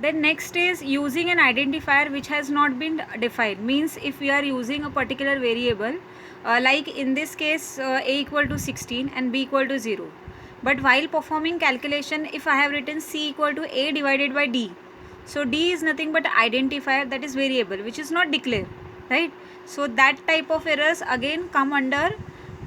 Then next is using an identifier which has not been defined. Means if we are using a particular variable, like in this case a equal to 16 and b equal to 0. But while performing calculation, if I have written c equal to a divided by d, so d is nothing but identifier, that is variable which is not declared, right? So that type of errors again come under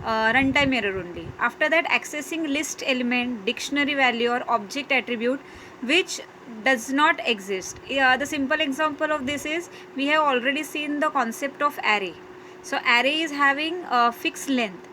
runtime error only. After that, accessing list element, dictionary value or object attribute which does not exist. The simple example of this is, we have already seen the concept of array. So array is having a fixed length.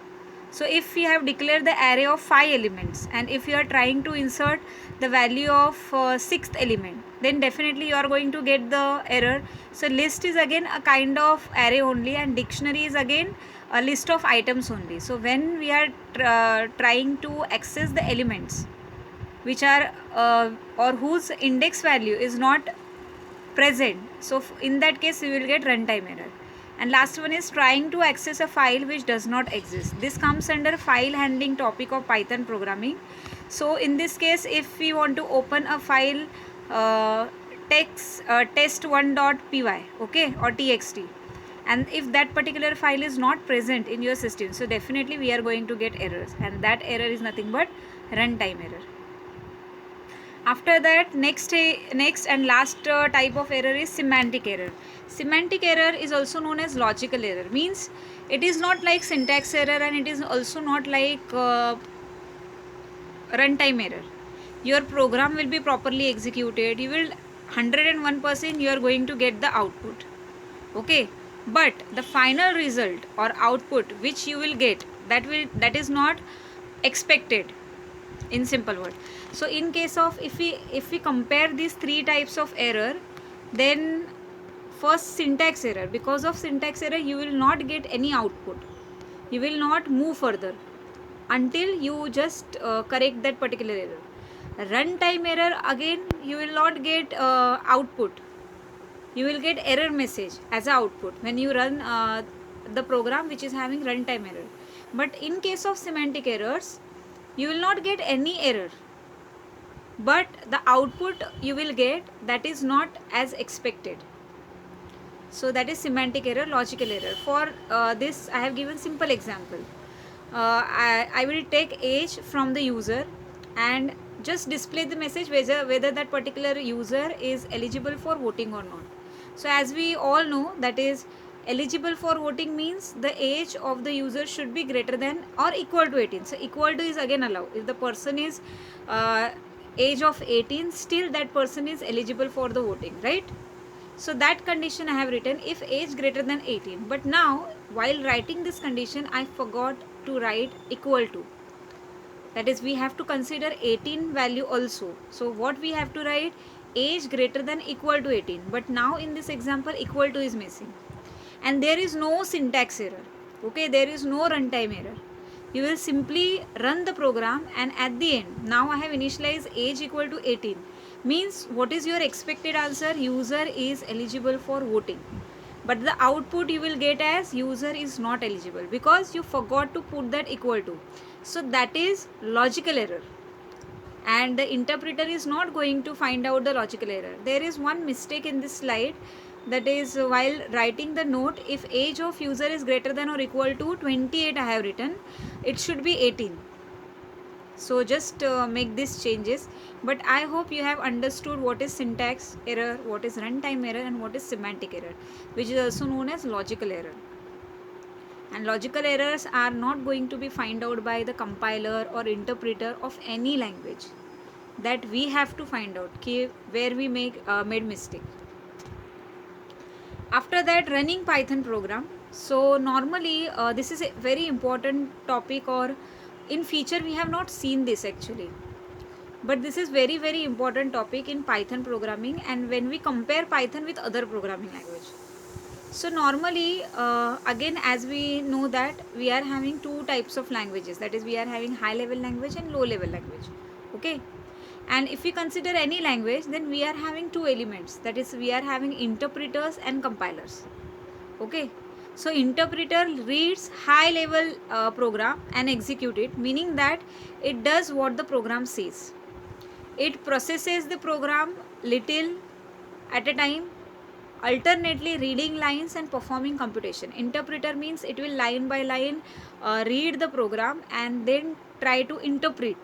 So if we have declared the array of 5 elements and if you are trying to insert the value of 6th element, then definitely you are going to get the error. So list is again a kind of array only and dictionary is again a list of items only. So when we are trying to access the elements which are or whose index value is not present, so in that case we will get runtime error. And last one is trying to access a file which does not exist. This comes under file handling topic of Python programming. So in this case, if we want to open a file test1.py, okay, or txt, and if that particular file is not present in your system, so definitely we are going to get errors, and that error is nothing but runtime error. After that, next and last type of error is semantic error. Semantic error is also known as logical error. Means it is not like syntax error and it is also not like runtime error. Your program will be properly executed. You will 101% you are going to get the output. Okay, but the final result or output which you will get, that is not expected, in simple word. So in case of, if we compare these three types of error, then first, syntax error. Because of syntax error you will not get any output, you will not move further until you just correct that particular error. Runtime error, again you will not get output, you will get error message as a output when you run the program which is having runtime error. But in case of semantic errors, you will not get any error, but the output you will get, that is not as expected. So that is semantic error, logical error. For this I have given simple example. I will take age from the user and just display the message whether that particular user is eligible for voting or not. So as we all know, that is eligible for voting means the age of the user should be greater than or equal to 18. So equal to is again allowed. If the person is age of 18, still that person is eligible for the voting, right? So that condition I have written, if age greater than 18. But now while writing this condition, I forgot to write equal to. That is, we have to consider 18 value also. So what we have to write, age greater than equal to 18. But now in this example, equal to is missing. And there is no syntax error. Okay, there is no runtime error. You will simply run the program and at the end, now I have initialized age equal to 18. Means what is your expected answer? User is eligible for voting. But the output you will get as user is not eligible because you forgot to put that equal to. So that is logical error. And the interpreter is not going to find out the logical error. There is one mistake in this slide, that is while writing the note, if age of user is greater than or equal to 28 I have written, it should be 18. So just make these changes. But I hope you have understood what is syntax error, what is runtime error, and what is semantic error, which is also known as logical error. And logical errors are not going to be found out by the compiler or interpreter of any language. That we have to find out where we made mistake. After that, running Python program. So normally this is a very important topic, or in future we have not seen this actually, but this is very very important topic in Python programming, and when we compare Python with other programming language. So normally again, as we know that we are having two types of languages, that is we are having high level language and low level language. Okay, and if we consider any language, then we are having two elements, that is we are having interpreters and compilers. Okay, so interpreter reads high level program and execute it, meaning that it does what the program says. It processes the program little at a time, alternately reading lines and performing computation. Interpreter means it will line by line read the program and then try to interpret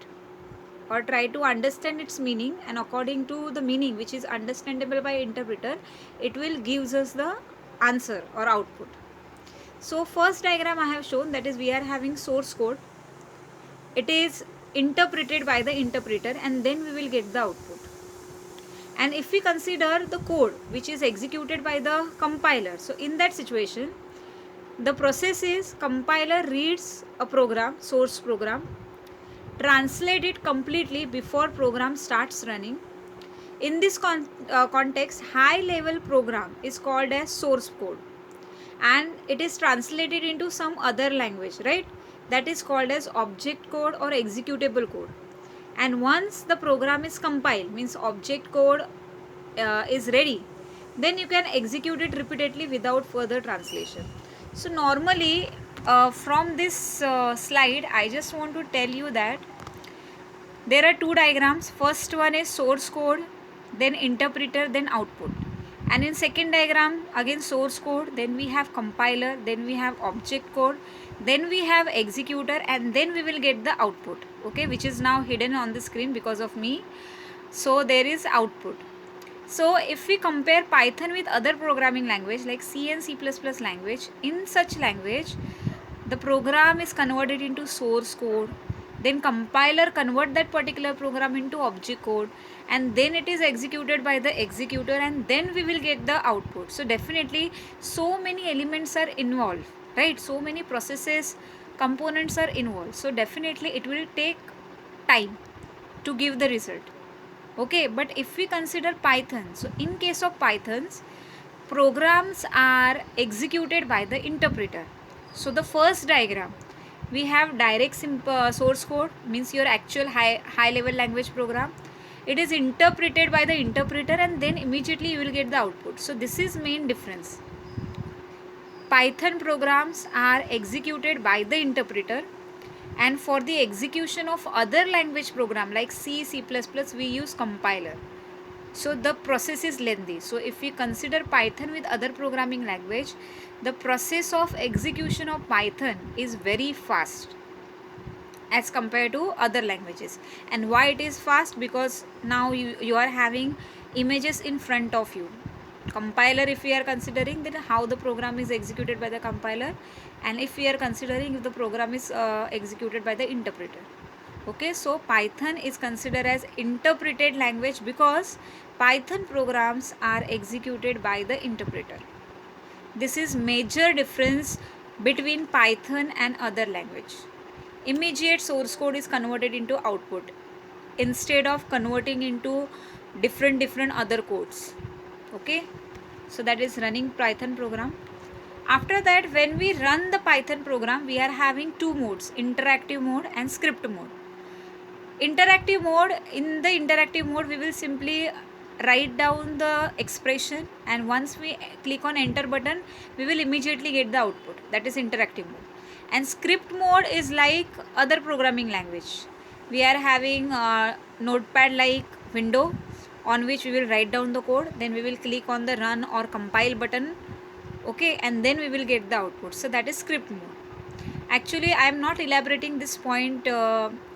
or try to understand its meaning, and according to the meaning which is understandable by interpreter, it will gives us the answer or output. So first diagram I have shown, that is we are having source code. It is interpreted by the interpreter and then we will get the output. And if we consider the code which is executed by the compiler, so in that situation the process is compiler reads a program, source program, translate it completely before program starts running. In this context, high level program is called as source code and it is translated into some other language, right? That is called as object code or executable code. And once the program is compiled, means object code is ready, then you can execute it repeatedly without further translation. So normally from this slide I just want to tell you that there are two diagrams. First one is source code, then interpreter, then output. And in second diagram again source code, then we have compiler, then we have object code, then we have executor, and then we will get the output, okay, which is now hidden on the screen because of me. So there is output. So if we compare Python with other programming language like C and C++ language, in such language the program is converted into source code, then compiler convert that particular program into object code, and then it is executed by the executor, and then we will get the output. So definitely so many elements are involved, right? So many processes, components are involved, so definitely it will take time to give the result, okay. But if we consider Python, so in case of Pythons, programs are executed by the interpreter. So the first diagram we have direct source code, means your actual high level language program. It is interpreted by the interpreter and then immediately you will get the output. So this is main difference. Python programs are executed by the interpreter, and for the execution of other language program like C, C++, we use compiler. So the process is lengthy. So if we consider Python with other programming language, the process of execution of Python is very fast as compared to other languages. And why it is fast? Because now you are having images in front of you. Compiler, if we are considering, then how the program is executed by the compiler, and if we are considering if the program is executed by the interpreter. Okay, so Python is considered as interpreted language because Python programs are executed by the interpreter. This is major difference between Python and other language. Immediate source code is converted into output instead of converting into different other codes, okay. So that is running Python program. After that, when we run the Python program, we are having two modes, interactive mode and script mode. Interactive mode, in the interactive mode we will simply write down the expression, and once we click on enter button we will immediately get the output. That is interactive mode. And script mode is like other programming language. We are having a notepad like window on which we will write down the code, then we will click on the run or compile button, okay, and then we will get the output. So that is script mode. Actually I am not elaborating this point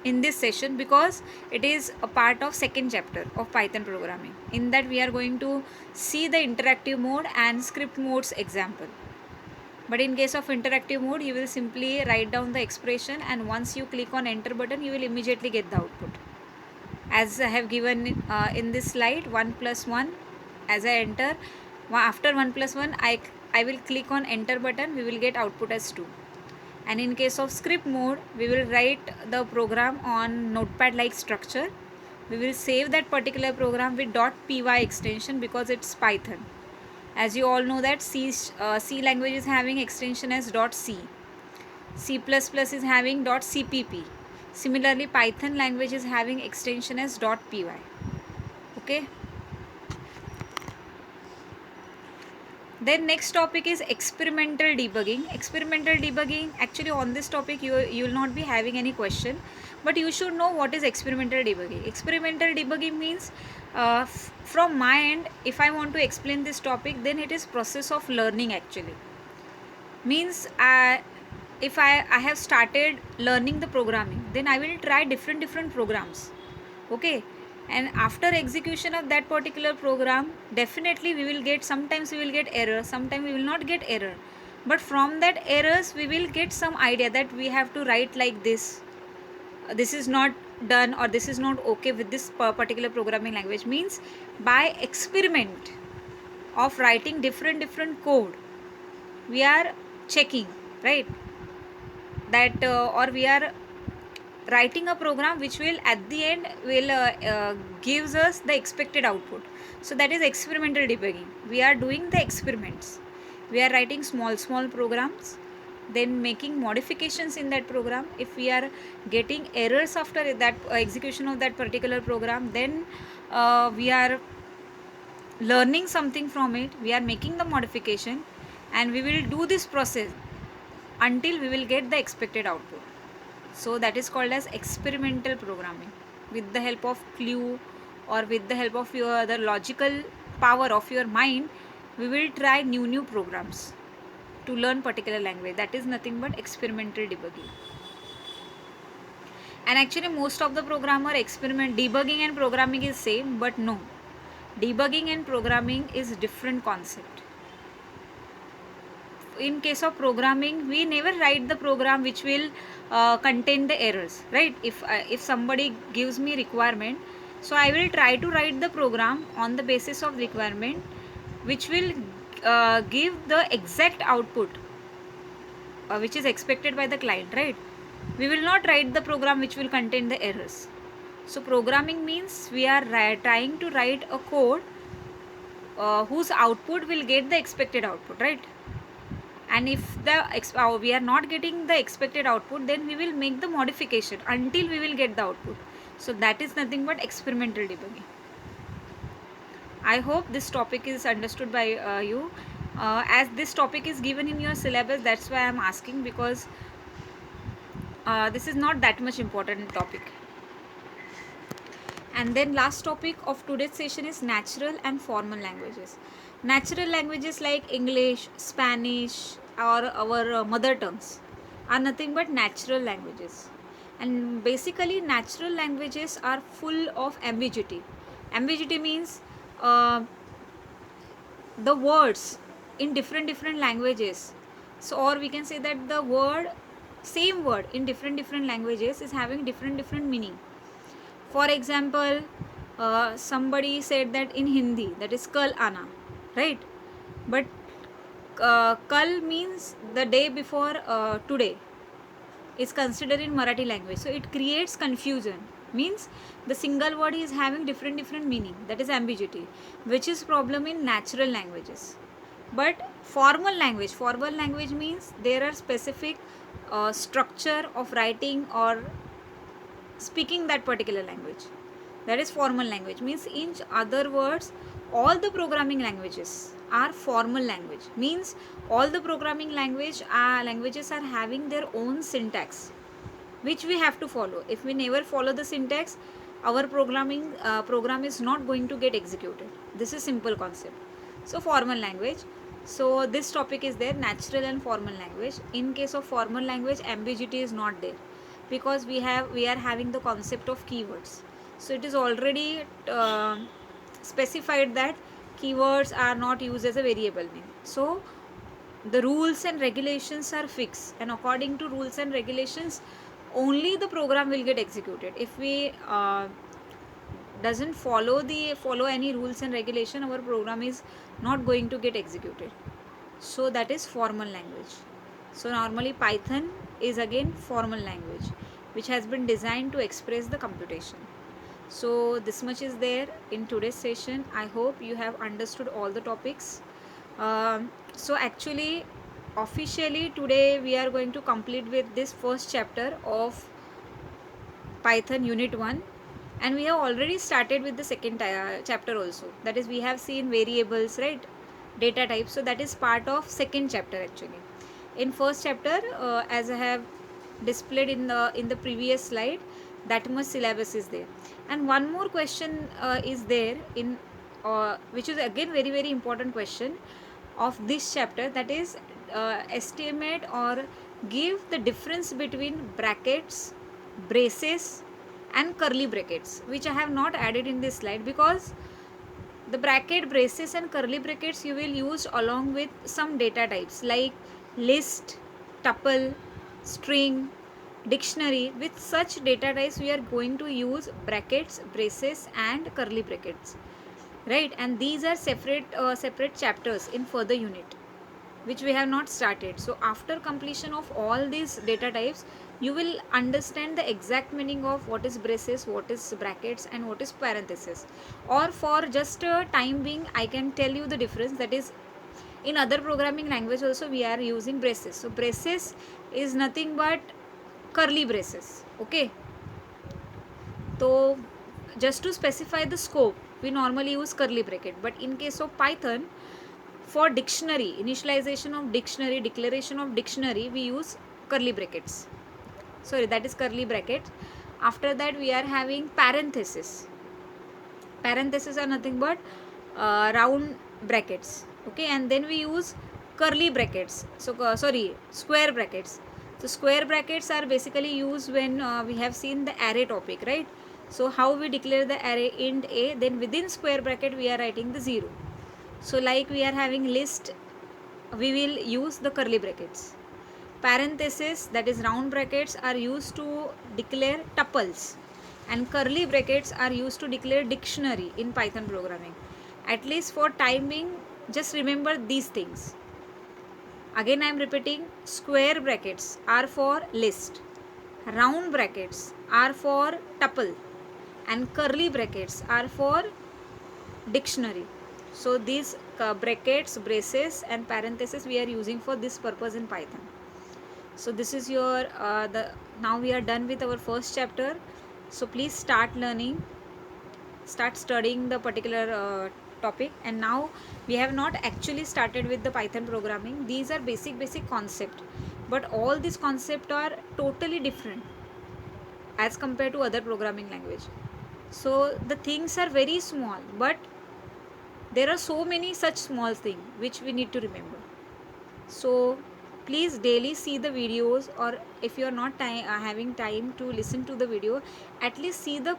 in this session because it is a part of second chapter of Python programming. In that we are going to see the interactive mode and script modes example. But in case of interactive mode, you will simply write down the expression, and once you click on enter button you will immediately get the output. As I have given in this slide, 1 plus 1, as I enter, after 1 plus 1 I will click on enter button, we will get output as 2. And in case of script mode, we will write the program on notepad like structure. We will save that particular program with .py extension because it's Python. As you all know that C language is having extension as .c. C++ is having .cpp. Similarly, Python language is having extension as .py. Okay. Then next topic is experimental debugging. Experimental debugging, actually on this topic you will not be having any question, but you should know what is experimental debugging. Experimental debugging means, from my end, if I want to explain this topic, then it is process of learning actually. Means if I have started learning the programming, then I will try different programs. Okay, and after execution of that particular program, definitely we will get, sometimes we will get error, sometimes we will not get error, but from that errors we will get some idea that we have to write like this. This is not done, or this is not okay with this particular programming language. Means by experiment of writing different code, we are checking, right, that or we are writing a program which will at the end will gives us the expected output. So that is experimental debugging. We are doing the experiments, we are writing small programs, then making modifications in that program. If we are getting errors after that execution of that particular program, then we are learning something from it, we are making the modification, and we will do this process until we will get the expected output. So that is called as experimental programming. With the help of clue, or with the help of your the logical power of your mind, we will try new programs to learn particular language. That is nothing but experimental debugging. And actually most of the programmer experiment, debugging and programming is same, but no, debugging and programming is different concept. In case of programming, we never write the program which will contain the errors, right? If somebody gives me requirement, so I will try to write the program on the basis of requirement which will give the exact output which is expected by the client, right? We will not write the program which will contain the errors. So programming means we are trying to write a code whose output will get the expected output, right? And if we are not getting the expected output, then we will make the modification until we will get the output. So that is nothing but experimental debugging. I hope this topic is understood by you. As this topic is given in your syllabus, that's why I am asking, because this is not that much important topic. And then last topic of today's session is natural and formal languages. Natural languages like English, Spanish, or our mother tongues are nothing but natural languages. And basically natural languages are full of ambiguity. Ambiguity means the words in different languages. So, or we can say that the word, same word in different languages is having different meaning. For example, somebody said that in Hindi, that is kal ana, right? But kal means the day before today is considered in Marathi language. So it creates confusion. Means the single word is having different meaning. That is ambiguity, which is problem in natural languages. But formal language means there are specific structure of writing or speaking that particular language. That is formal language. Means in other words, all the programming languages are formal language. Means all the programming languages are having their own syntax, which we have to follow. If we never follow the syntax, our program is not going to get executed. This is simple concept. So formal language. So this topic is there, natural and formal language. In case of formal language, ambiguity is not there, because we are having the concept of keywords. So it is already specified that keywords are not used as a variable name. So the rules and regulations are fixed, and according to rules and regulations only the program will get executed. If we doesn't follow any rules and regulation, our program is not going to get executed. So that is formal language. So normally Python is again formal language, which has been designed to express the computation. So this much is there in today's session. I hope you have understood all the topics. So actually officially today we are going to complete with this first chapter of Python unit 1, and we have already started with the second chapter also. That is, we have seen variables, right? data types. So that is part of second chapter actually. In first chapter, as I have displayed in the previous slide, that much syllabus is there. And one more question is there in which is again very very important question of this chapter, that is estimate or give the difference between brackets, braces and curly brackets, which I have not added in this slide, because the bracket, braces and curly brackets you will use along with some data types like list, tuple, string, dictionary. With such data types we are going to use brackets, braces and curly brackets, right? And these are separate chapters in further unit, which we have not started. So after completion of all these data types, you will understand the exact meaning of what is braces, what is brackets and what is parenthesis. Or for just time being, I can tell you the difference, that is in other programming language also we are using braces. So braces is nothing but curly braces, okay? So just to specify the scope, we normally use curly bracket, but in case of Python, for dictionary, initialization of dictionary, declaration of dictionary, we use curly brackets. Sorry, that is curly brackets. After that we are having parenthesis. Parentheses are nothing but round brackets, okay? And then we use curly brackets. So sorry, square brackets. So square brackets are basically used when we have seen the array topic, right? So how we declare the array int a, then within square bracket we are writing the 0. So like we are having list, we will use the curly brackets. Parentheses, that is round brackets, are used to declare tuples, and curly brackets are used to declare dictionary in Python programming. At least for time being, just remember these things. Again I am repeating, square brackets are for list, round brackets are for tuple and curly brackets are for dictionary. So these brackets, braces and parentheses we are using for this purpose in Python. So this is your now we are done with our first chapter. So please start learning, start studying the particular topic. And now we have not actually started with the Python programming. These are basic concept, but all these concepts are totally different as compared to other programming language. So the things are very small, but there are so many such small things which we need to remember. So please daily see the videos, or if you are not having time to listen to the video, at least see the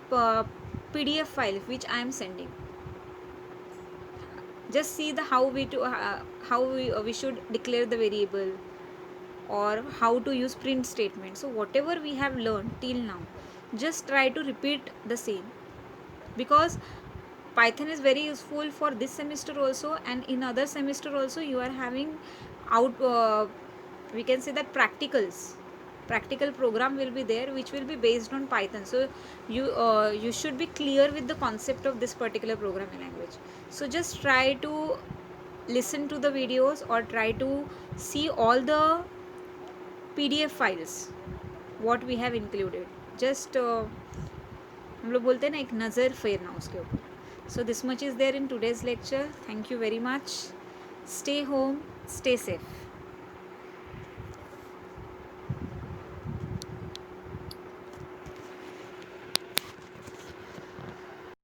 PDF file which I am sending. Just see the how we should declare the variable, or how to use print statement. So whatever we have learned till now, just try to repeat the same, because Python is very useful for this semester also, and in other semester also you are having out we can say that practical program will be there which will be based on Python. So you should be clear with the concept of this particular programming language. So just try to listen to the videos or try to see all the PDF files what we have included. Just हम लोग बोलते हैं ना, एक नज़र फेरना उसके ऊपर. So this much is there in today's lecture. Thank you very much. Stay home, stay safe.